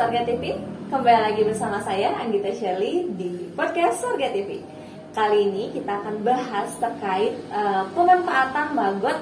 Sorga TV, kembali lagi bersama saya Anggita Shirley di podcast Sorga TV. Kali ini kita akan bahas terkait pemanfaatan maggot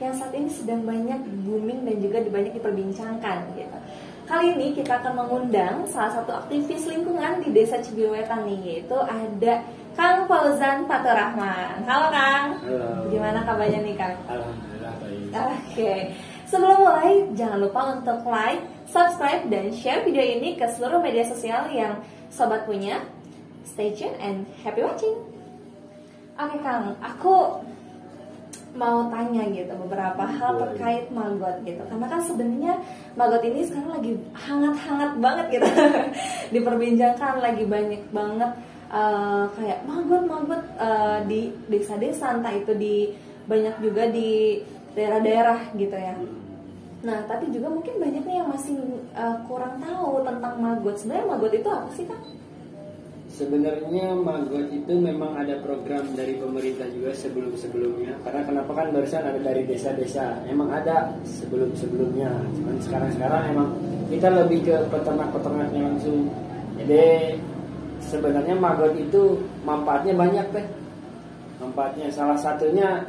yang saat ini sedang banyak booming dan juga banyak diperbincangkan gitu. Kali ini kita akan mengundang salah satu aktivis lingkungan di Desa Cibiruetan nih, yaitu ada Kang Fauzan Fatur Rahman. Halo Kang. Halo. Gimana kabarnya nih Kang? Alhamdulillah baik. Oke. Sebelum mulai, jangan lupa untuk like, subscribe, dan share video ini ke seluruh media sosial yang sobat punya. Stay tune and happy watching. Oke Kang, aku mau tanya gitu beberapa hal terkait maggot gitu. Karena kan sebenarnya maggot ini sekarang lagi hangat-hangat banget gitu. Diperbincangkan lagi banyak banget kayak maggot di desa-desa, entah itu di banyak juga di daerah-daerah gitu ya. Nah, tapi juga mungkin banyak nih yang masih kurang tahu tentang maggot. Sebenarnya maggot itu apa sih, Kang? Sebenarnya maggot itu memang ada program dari pemerintah juga sebelum-sebelumnya. Karena kenapa kan barusan ada dari desa-desa. Emang ada sebelum-sebelumnya. Cuman sekarang emang kita lebih ke peternak-peternaknya langsung. Jadi sebenarnya maggot itu manfaatnya banyak teh. Manfaatnya salah satunya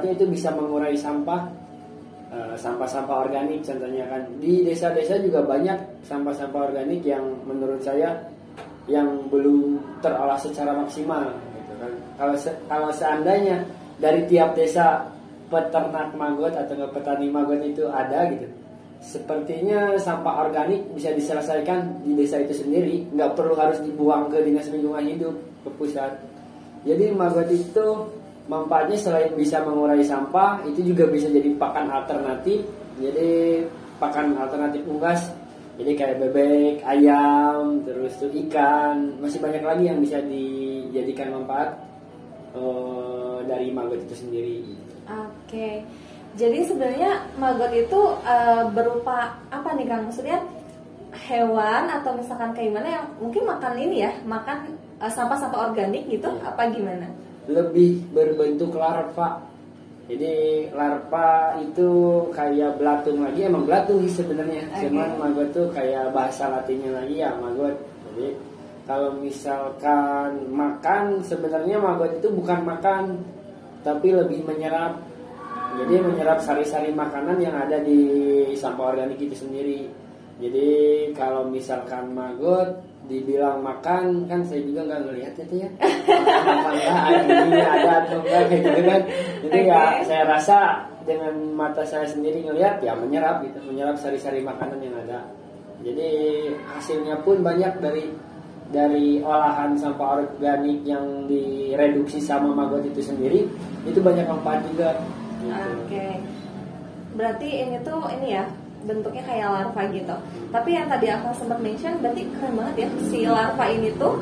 itu bisa mengurai sampah-sampah organik. Contohnya kan di desa-desa juga banyak sampah-sampah organik yang menurut saya yang belum terolah secara maksimal gitu kan. Kalau seandainya dari tiap desa peternak maggot atau petani maggot itu ada gitu, sepertinya sampah organik bisa diselesaikan di desa itu sendiri, nggak perlu harus dibuang ke dinas lingkungan hidup ke pusat. Jadi maggot itu manfaatnya selain bisa mengurai sampah, itu juga bisa jadi pakan alternatif. Jadi pakan alternatif unggas. Jadi kayak bebek, ayam, terus tuh ikan, masih banyak lagi yang bisa dijadikan manfaat dari maggot itu sendiri. Oke. Jadi sebenarnya maggot itu berupa apa nih Kang? Maksudnya hewan atau misalkan kayak gimana yang mungkin makan ini ya, makan sampah-sampah organik gitu, apa gimana? Lebih berbentuk larva. Jadi larva itu kayak belatung lagi, emang belatung sih sebenarnya. Okay. Cuman maggot tuh kayak bahasa latinnya lagi ya maggot. Jadi kalau misalkan makan, sebenarnya maggot itu bukan makan, tapi lebih menyerap. Jadi menyerap sari-sari makanan yang ada di sampah organik itu sendiri. Jadi kalau misalkan maggot dibilang makan, kan saya juga nggak ngelihat itu ya apa ini ada atau enggak kayak gitu kan. Jadi okay. Ya saya rasa dengan mata saya sendiri ngelihat ya menyerap gitu, menyerap sari-sari makanan yang ada. Jadi hasilnya pun banyak dari olahan sampah organik yang direduksi sama maggot itu sendiri, itu banyak manfaat juga gitu. Oke. Berarti ini tuh ini ya bentuknya kayak larva gitu. Tapi yang tadi aku sempat mention, berarti keren banget ya si larva ini tuh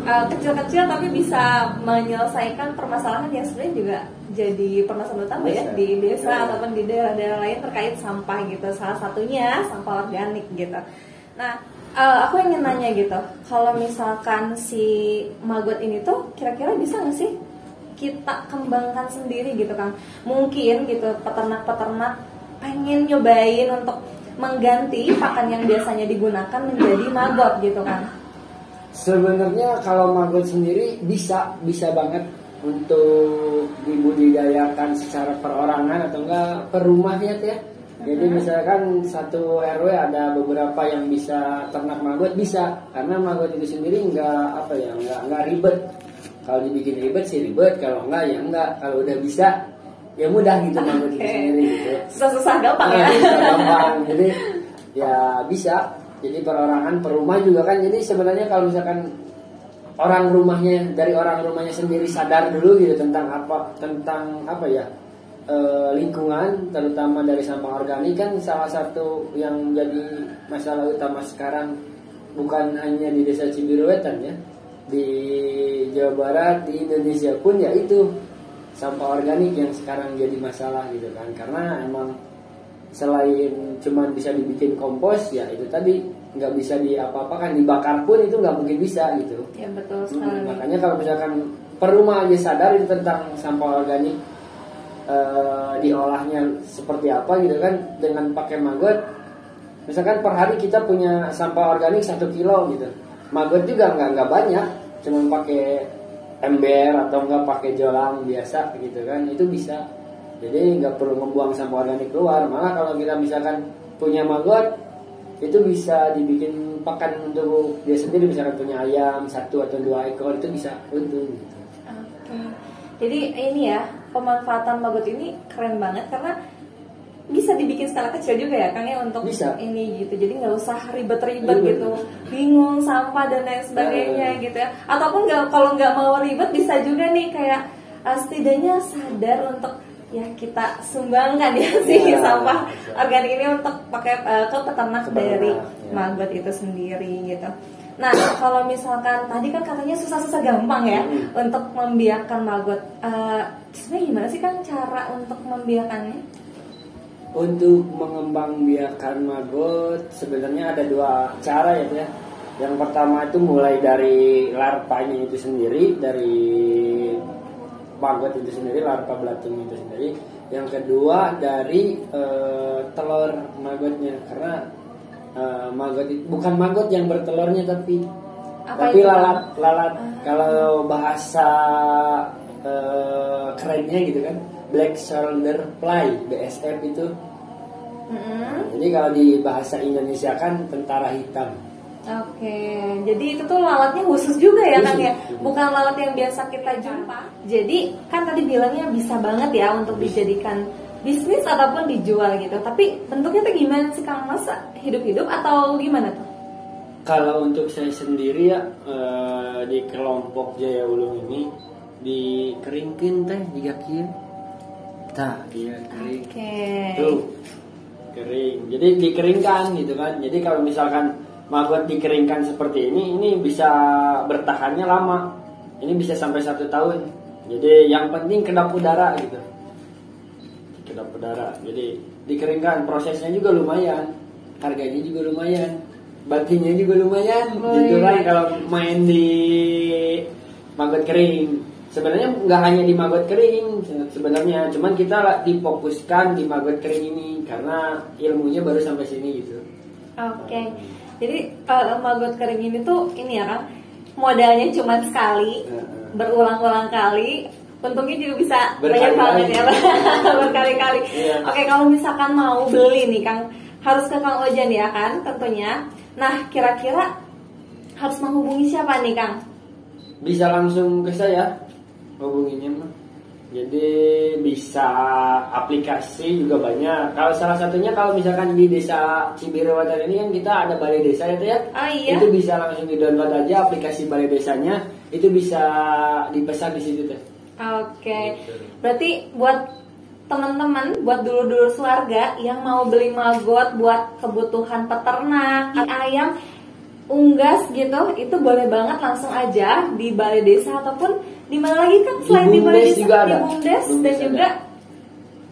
kecil-kecil tapi bisa menyelesaikan permasalahan yang sebenarnya juga jadi permasalahan utama ya di desa ataupun di daerah-daerah lain terkait sampah gitu. Salah satunya sampah organik gitu. Nah, aku ingin nanya gitu, kalau misalkan si maggot ini tuh kira-kira bisa nggak sih kita kembangkan sendiri gitu Kang? Mungkin gitu peternak-peternak pengen nyobain untuk mengganti pakan yang biasanya digunakan menjadi maggot gitu kan? Sebenarnya kalau maggot sendiri bisa banget untuk dibudidayakan secara perorangan atau enggak per rumah ya. Jadi misalkan satu RW ada beberapa yang bisa ternak maggot, bisa, karena maggot itu sendiri enggak ribet. Kalau dibikin ribet sih ribet, kalau enggak ya enggak. Kalau udah bisa ya mudah gitu maggot itu sendiri gitu. Susah gampang ya. Susah gampang. Jadi ya bisa. Jadi perorangan, per rumah juga kan. Jadi sebenarnya kalau misalkan orang rumahnya sendiri sadar dulu gitu tentang lingkungan, terutama dari sampah organik, kan salah satu yang jadi masalah utama sekarang bukan hanya di Desa Cibiruetan ya, di Jawa Barat, di Indonesia pun ya itu sampah organik yang sekarang jadi masalah gitu kan. Karena emang selain cuman bisa dibikin kompos, ya itu tadi nggak bisa diapa-apakan, dibakar pun itu nggak mungkin bisa gitu. Ya betul sekali. Makanya kalau misalkan per rumah aja sadar itu tentang sampah organik, diolahnya seperti apa gitu kan, dengan pakai maggot Misalkan per hari kita punya sampah organik 1 kilo gitu. Maggot juga nggak banyak, cuma pakai ember atau nggak pakai jolang biasa gitu kan, itu bisa. Jadi nggak perlu membuang sampah organik keluar. Malah kalau kita misalkan punya maggot, itu bisa dibikin pakan untuk dia sendiri. Misalkan punya ayam 1 atau 2 ekor, itu bisa untung gitu. Oke. Jadi ini ya, pemanfaatan maggot ini keren banget karena bisa dibikin skala kecil juga ya Kang ya untuk bisa. Ini gitu. Jadi nggak usah ribet-ribet gitu, bingung sampah dan lain sebagainya gitu ya. Ataupun kalau nggak mau ribet bisa juga nih kayak setidaknya sadar untuk ya kita sumbangkan ya sih sampah organik ini untuk pakai ke peternak dari maggot itu sendiri gitu. Nah kalau misalkan tadi kan katanya susah-susah gampang ya untuk membiarkan maggot. Sebenarnya gimana sih Kang cara untuk membiarkannya? Untuk mengembangbiakan maggot sebenarnya ada 2 cara ya. Yang pertama itu mulai dari larvanya itu sendiri, dari maggot itu sendiri, larva belatung itu sendiri. Yang kedua dari telur maggotnya, karena maggot itu bukan maggot yang bertelurnya tapi lalat. Kalau bahasa kerennya gitu kan, black shoulder fly, BSF itu. Jadi kalau di bahasa Indonesia kan tentara hitam. Oke, jadi itu tuh lalatnya khusus juga ya Kang ya, bukan lalat yang biasa kita jumpa. Jadi kan tadi bilangnya bisa banget ya untuk dijadikan bisnis ataupun dijual gitu. Tapi bentuknya tuh gimana sih Kang? Masa hidup-hidup atau gimana tuh? Kalau untuk saya sendiri ya di kelompok Jaya Ulung ini dikeringkan teh digakieu. Tah, dia kering. Tuh. Kering. Jadi dikeringkan gitu kan. Jadi kalau misalkan maggot dikeringkan seperti ini bisa bertahannya lama. Ini bisa sampai 1 tahun. Jadi yang penting kedap udara gitu. Kedap udara. Jadi dikeringkan, prosesnya juga lumayan. Harganya juga lumayan. Batinya juga lumayan. Gitu kan kalau main di maggot kering. Sebenarnya nggak hanya di maggot kering sebenarnya, cuman kita difokuskan di maggot kering ini karena ilmunya baru sampai sini gitu. Oke. Jadi maggot kering ini tuh ini ya Kang, modalnya cuma sekali, berulang-ulang kali, untungnya juga bisa banyak banget ya berkali-kali. Oke, kalau misalkan mau beli nih Kang, harus ke Kang Ojan ya kan tentunya. Nah kira-kira harus menghubungi siapa nih Kang? Bisa langsung ke saya hubunginya mah. Jadi bisa aplikasi juga banyak. Kalau salah satunya kalau misalkan di desa Cibiruwatan ini kan kita ada balai desa itu ya. Iya. Itu bisa langsung di-download aja aplikasi balai desanya. Itu bisa dipesan di situ teh. Oke. Berarti buat teman-teman, buat dulur-dulur keluarga yang mau beli maggot buat kebutuhan peternak, ayam, unggas gitu, itu boleh banget langsung aja di balai desa ataupun di mana lagi kan selain di balai desa juga ada. Di Bumdes dan juga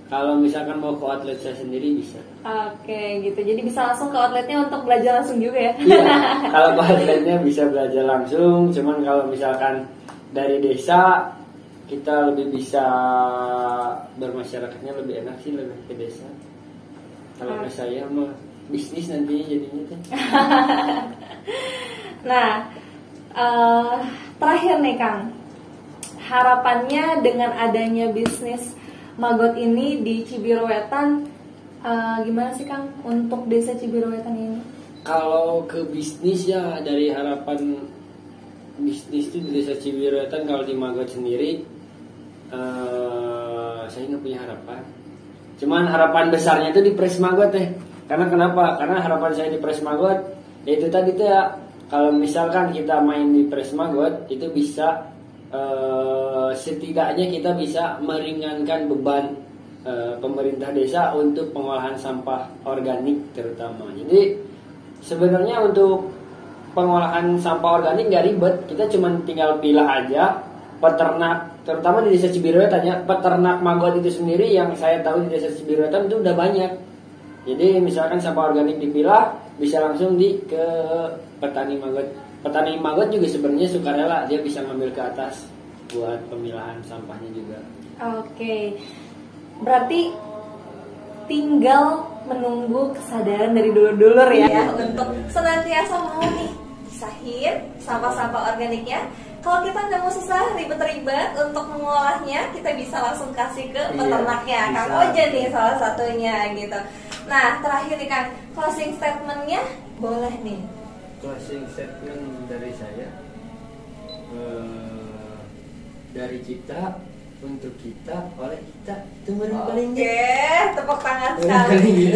kalau misalkan mau ke outlet saya sendiri bisa. Oke, gitu. Jadi bisa langsung ke outletnya untuk belajar langsung juga ya. Iya. Kalau ke outletnya bisa belajar langsung, cuman kalau misalkan dari desa kita lebih bisa bermasyarakatnya lebih enak sih, lebih ke desa. Kalau ke saya mah bisnis nantinya jadinya tuh. Nah, terakhir nih Kang, harapannya dengan adanya bisnis maggot ini di Cibiruwetan, gimana sih Kang untuk desa Cibiruwetan ini? Kalau ke bisnis ya, dari harapan bisnis itu di desa Cibiruwetan, kalau di maggot sendiri saya nggak punya harapan. Cuman harapan besarnya itu di Pres Maggot teh. Karena kenapa? Karena harapan saya di Pres Maggot yaitu tadi tuh ya, kalau misalkan kita main di Pres Maggot itu bisa setidaknya kita bisa meringankan beban pemerintah desa untuk pengolahan sampah organik terutama. Jadi sebenarnya untuk pengolahan sampah organik nggak ribet, kita cuma tinggal pilah aja. Peternak, terutama di desa Cibiruwetan ya, peternak maggot itu sendiri yang saya tahu di desa Cibiruwetan itu udah banyak. Jadi misalkan sampah organik dipilah, bisa langsung ke petani maggot. Petani maggot juga sebenarnya sukarela, dia bisa ngambil ke atas buat pemilahan sampahnya juga. Oke, berarti tinggal menunggu kesadaran dari dulur-dulur ya untuk senantiasa mau nih pisahin sampah-sampah organiknya. Kalau kita nggak mau susah ribet-ribet untuk mengolahnya, kita bisa langsung kasih ke peternaknya. Kang Ojan nih salah satunya gitu. Nah terakhir nih Kang, closing statementnya boleh nih. Closing statement dari saya, dari kita, untuk kita, oleh kita, itu paling. Oke, tepuk tangan sekali.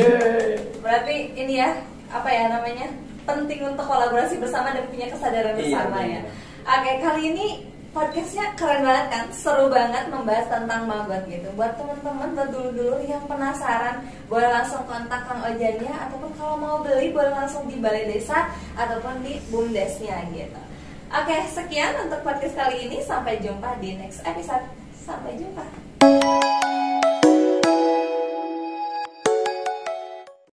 Berarti ini ya, apa ya namanya, penting untuk kolaborasi bersama dan punya kesadaran bersama ya. Oke, kali ini podcastnya keren banget kan, seru banget membahas tentang maggot gitu. Buat teman-teman, buat dulu-dulu yang penasaran, boleh langsung kontak Kang Ojannya, ataupun kalau mau beli boleh langsung di Balai Desa ataupun di BUMDesnya gitu. Oke, sekian untuk podcast kali ini. Sampai jumpa di next episode. Sampai jumpa.